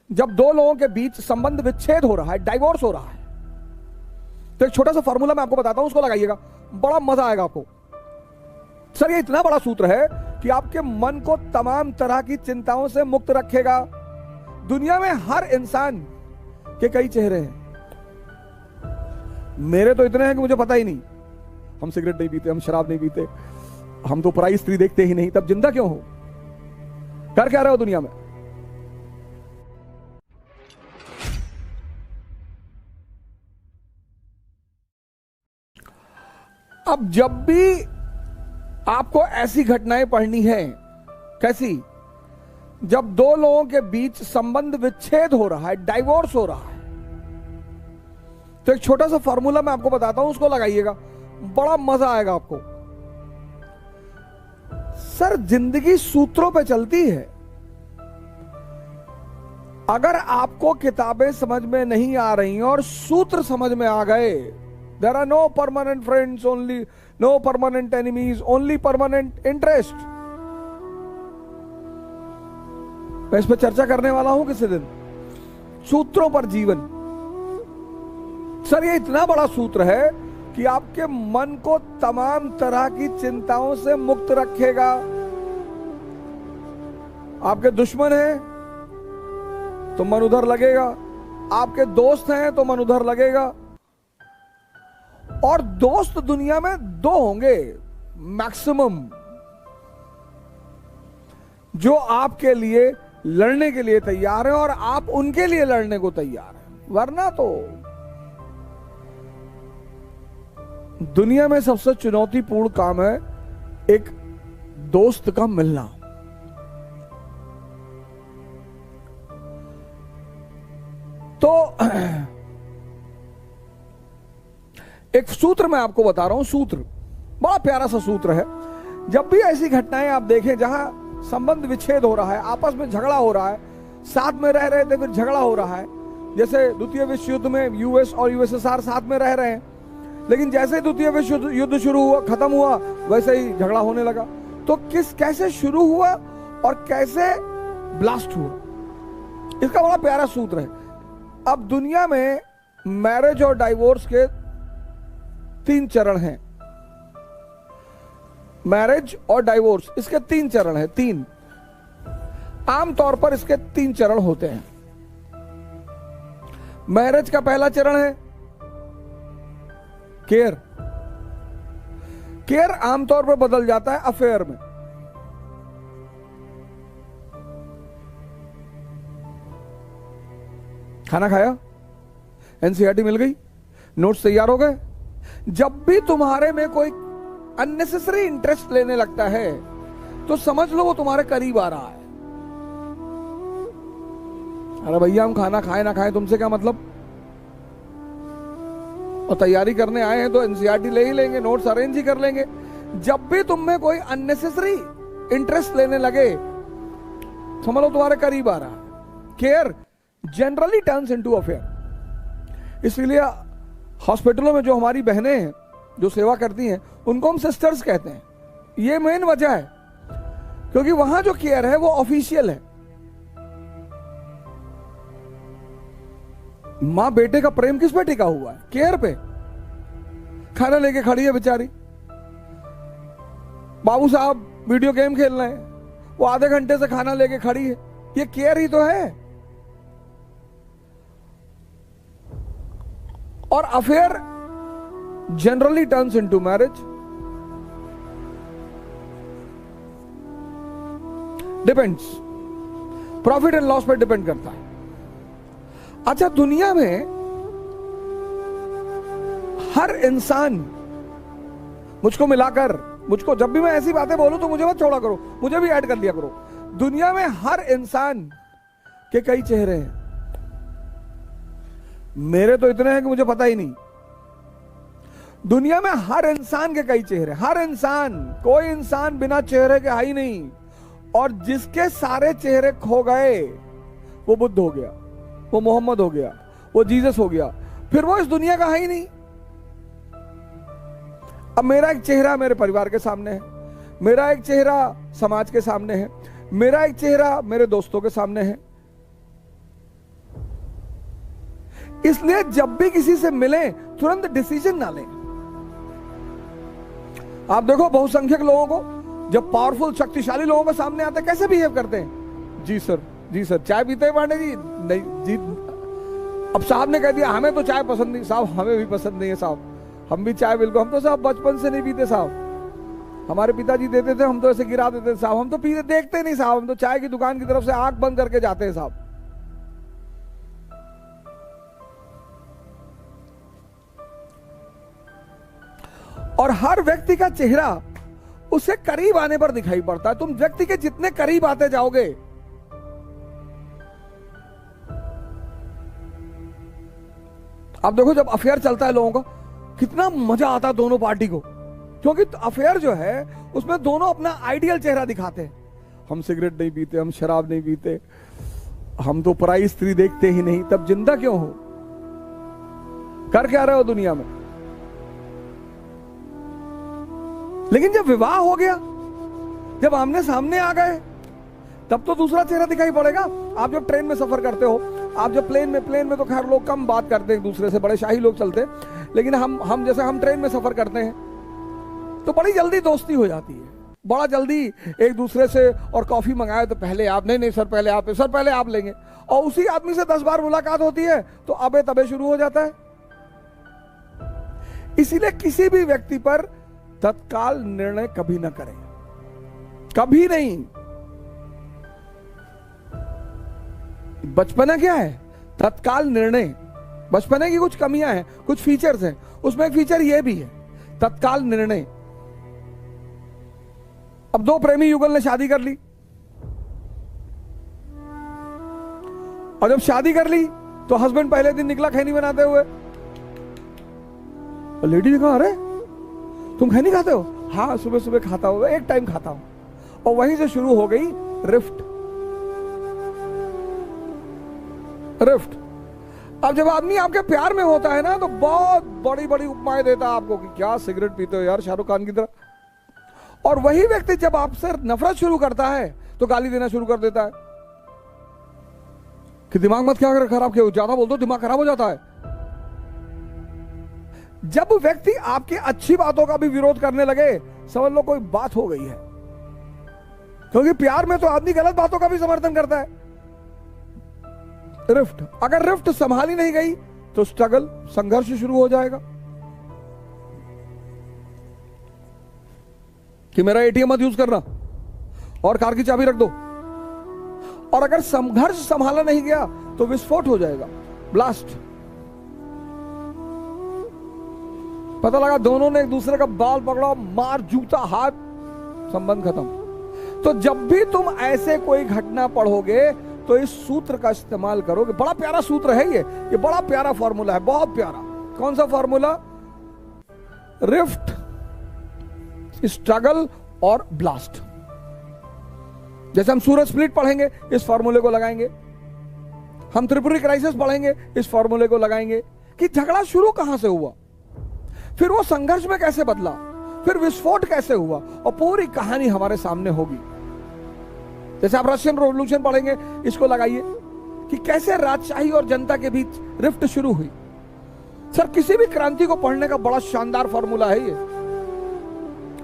जब दो लोगों के बीच संबंध विच्छेद हो रहा है, डाइवोर्स हो रहा है, तो एक छोटा सा फॉर्मूला मैं आपको बताता हूं, उसको लगाइएगा, बड़ा मजा आएगा आपको। सर ये इतना बड़ा सूत्र है कि आपके मन को तमाम तरह की चिंताओं से मुक्त रखेगा। दुनिया में हर इंसान के कई चेहरे हैं। मेरे तो इतने हैं कि मुझे पता ही नहीं। हम सिगरेट नहीं पीते, हम शराब नहीं पीते, हम तो पराई स्त्री देखते ही नहीं, तब जिंदा क्यों हो? कर क्या रहे हो दुनिया में? अब जब भी आपको ऐसी घटनाएं पढ़नी है, कैसी? जब दो लोगों के बीच संबंध विच्छेद हो रहा है, डाइवोर्स हो रहा है, तो एक छोटा सा फॉर्मूला मैं आपको बताता हूं, उसको लगाइएगा, बड़ा मजा आएगा आपको। सर जिंदगी सूत्रों पे चलती है। अगर आपको किताबें समझ में नहीं आ रही और सूत्र समझ में आ गए, there are no permanent friends, only no permanent enemies, only permanent interest. मैं इस पर चर्चा करने वाला हूं किसी दिन, सूत्रों पर जीवन। सर ये इतना बड़ा सूत्र है कि आपके मन को तमाम तरह की चिंताओं से मुक्त रखेगा। आपके दुश्मन हैं तो मन उधर लगेगा, आपके दोस्त हैं तो मन उधर लगेगा। और दोस्त दुनिया में दो होंगे मैक्सिमम, जो आपके लिए लड़ने के लिए तैयार हैं और आप उनके लिए लड़ने को तैयार हैं। वरना तो दुनिया में सबसे चुनौतीपूर्ण काम है एक दोस्त का मिलना। तो एक सूत्र मैं आपको बता रहा हूं, सूत्र बड़ा प्यारा सा सूत्र है। जब भी ऐसी घटनाएं आप देखें जहां संबंध विच्छेद हो रहा है, आपस में झगड़ा हो रहा है, साथ में रह रहे थे फिर झगड़ा हो रहा है, जैसे द्वितीय विश्व युद्ध में यूएस और यूएसएसआर साथ में रह रहे हैं, लेकिन जैसे द्वितीय विश्व युद्ध शुरू हुआ, खत्म हुआ, वैसे ही झगड़ा होने लगा। तो कैसे शुरू हुआ और कैसे ब्लास्ट हुआ, इसका बड़ा प्यारा सूत्र है। अब दुनिया में मैरिज और डाइवोर्स के 3 चरण हैं। मैरिज और डाइवोर्स, इसके 3 चरण हैं। 3 आमतौर पर इसके 3 चरण होते हैं। मैरिज का पहला चरण है केयर। केयर आमतौर पर बदल जाता है अफेयर में। खाना खाया, एनसीईआरटी मिल गई, नोट्स तैयार हो गए। जब भी तुम्हारे में कोई अननेसेसरी इंटरेस्ट लेने लगता है तो समझ लो वो तुम्हारे करीब आ रहा है। अरे भैया हम खाना खाए ना खाए तुमसे क्या मतलब, और तैयारी करने आए हैं तो एनसीईआरटी ले ही लेंगे, नोट्स अरेंज ही कर लेंगे। जब भी तुम में कोई अननेसेसरी इंटरेस्ट लेने लगे समझ लो तुम्हारे करीब आ रहा है। Care generally turns into affair. इसलिए हॉस्पिटलों में जो हमारी बहनें हैं जो सेवा करती हैं उनको हम सिस्टर्स कहते हैं। ये मेन वजह है क्योंकि वहां जो केयर है वो ऑफिशियल है। मां बेटे का प्रेम किस पे टिका हुआ है? केयर पे। खाना लेके खड़ी है बेचारी, बाबू साहब वीडियो गेम खेल रहे हैं, वो आधे घंटे से खाना लेके खड़ी है, ये केयर ही तो है। और affair generally turns into marriage. Depends, profit and loss पर डिपेंड करता है। अच्छा, दुनिया में हर इंसान, मुझको मिलाकर, मुझको जब भी मैं ऐसी बातें बोलूं तो मुझे मत छोड़ा करो, मुझे भी ऐड कर लिया करो। दुनिया में हर इंसान के कई चेहरे हैं। मेरे तो इतने हैं कि मुझे पता ही नहीं। दुनिया में हर इंसान के कई चेहरे, हर इंसान, कोई इंसान बिना चेहरे के है ही नहीं। और जिसके सारे चेहरे खो गए वो बुद्ध हो गया, वो मोहम्मद हो गया, वो जीसस हो गया, फिर वो इस दुनिया का है ही नहीं। अब मेरा एक चेहरा मेरे परिवार के सामने है, मेरा एक चेहरा समाज के सामने है, मेरा एक चेहरा मेरे दोस्तों के सामने है, इसलिए जब भी किसी से मिले तुरंत डिसीजन ना लें। आप देखो बहुसंख्यक लोगों को, जब पावरफुल शक्तिशाली लोगों के सामने आते हैं कैसे बिहेव करते हैं। जी सर, जी सर, चाय पीते हैं पांडे जी? नहीं जी। अब साहब ने कह दिया हमें तो चाय पसंद नहीं। साहब हमें भी पसंद नहीं है साहब, हम भी चाय बिल्कुल, हम तो साहब बचपन से नहीं पीते साहब, हमारे पिताजी देते थे, हम तो ऐसे गिरा देते थे साहब, हम तो पीते देखते नहीं साहब, हम तो चाय की दुकान की तरफ से आंख बंद करके जाते हैं साहब। और हर व्यक्ति का चेहरा उससे करीब आने पर दिखाई पड़ता है। तुम व्यक्ति के जितने करीब आते जाओगे, आप देखो जब अफेयर चलता है लोगों का, कितना मजा आता है दोनों पार्टी को, क्योंकि अफेयर जो है उसमें दोनों अपना आइडियल चेहरा दिखाते हैं। हम सिगरेट नहीं पीते, हम शराब नहीं पीते, हम तो पराई स्त्री देखते ही नहीं, तब जिंदा क्यों हो? कर क्या रहे हो दुनिया में? लेकिन जब विवाह हो गया, जब आमने सामने आ गए, तब तो दूसरा चेहरा दिखाई पड़ेगा। आप जब ट्रेन में सफर करते हो, आप जब प्लेन में तो खैर लोग कम बात करते हैं एक दूसरे से, बड़े शाही लोग चलते हैं, लेकिन हम जैसे हम ट्रेन में सफर करते हैं तो बड़ी जल्दी दोस्ती हो जाती है, बड़ा जल्दी एक दूसरे से। और कॉफी मंगाए तो पहले आप, नहीं सर पहले आप, सर पहले आप लेंगे, और उसी आदमी से 10 बार मुलाकात होती है तो अबे तबे शुरू हो जाता है। इसीलिए किसी भी व्यक्ति पर तत्काल निर्णय कभी ना करें, कभी नहीं। बचपना क्या है? तत्काल निर्णय। बचपने की कुछ कमियां हैं, कुछ फीचर्स हैं, उसमें एक फीचर यह भी है, तत्काल निर्णय। अब दो प्रेमी युगल ने शादी कर ली, और जब शादी कर ली तो हस्बैंड पहले दिन निकला खैनी बनाते हुए, लेडी ने कहा अरे तुम खैनी खाते हो? हाँ सुबह सुबह खाता हूं, एक टाइम खाता हूं। और वहीं से शुरू हो गई रिफ्ट। अब जब आदमी आपके प्यार में होता है ना, तो बहुत बड़ी बड़ी उपमाएं देता है आपको कि क्या सिगरेट पीते हो यार शाहरुख खान की तरह। और वही व्यक्ति जब आपसे नफरत शुरू करता है तो गाली देना शुरू कर देता है कि दिमाग मत क्या खराब किया, ज्यादा बोल दो दिमाग खराब हो जाता है। जब व्यक्ति आपकी अच्छी बातों का भी विरोध करने लगे, समझ लो कोई बात हो गई है, क्योंकि प्यार में तो आदमी गलत बातों का भी समर्थन करता है। रिफ्ट, अगर रिफ्ट संभाली नहीं गई तो स्ट्रगल, संघर्ष शुरू हो जाएगा कि मेरा एटीएम मत यूज करना और कार की चाबी रख दो। और अगर संघर्ष संभाला नहीं गया तो विस्फोट हो जाएगा, ब्लास्ट। पता लगा दोनों ने एक दूसरे का बाल पकड़ा, मार, जूता, हाथ, संबंध खत्म। तो जब भी तुम ऐसे कोई घटना पढ़ोगे तो इस सूत्र का इस्तेमाल करोगे। बड़ा प्यारा सूत्र है ये बड़ा प्यारा फॉर्मूला है, बहुत प्यारा। कौन सा फॉर्मूला? रिफ्ट, स्ट्रगल और ब्लास्ट। जैसे हम सूरज स्प्लिट पढ़ेंगे, इस फॉर्मूले को लगाएंगे। हम त्रिपुरी क्राइसिस पढ़ेंगे, इस फॉर्मूले को लगाएंगे कि झगड़ा शुरू कहां से हुआ, फिर वो संघर्ष में कैसे बदला, फिर विस्फोट कैसे हुआ, और पूरी कहानी हमारे सामने होगी। जैसे आप रशियन रेवोल्यूशन पढ़ेंगे, इसको लगाइए कि कैसे राजशाही और जनता के बीच रिफ्ट शुरू हुई। सर किसी भी क्रांति को पढ़ने का बड़ा शानदार फॉर्मूला है ये,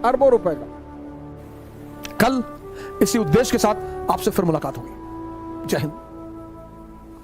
अरबों रुपए का। कल इसी उद्देश्य के साथ आपसे फिर मुलाकात होगी। जय हिंद।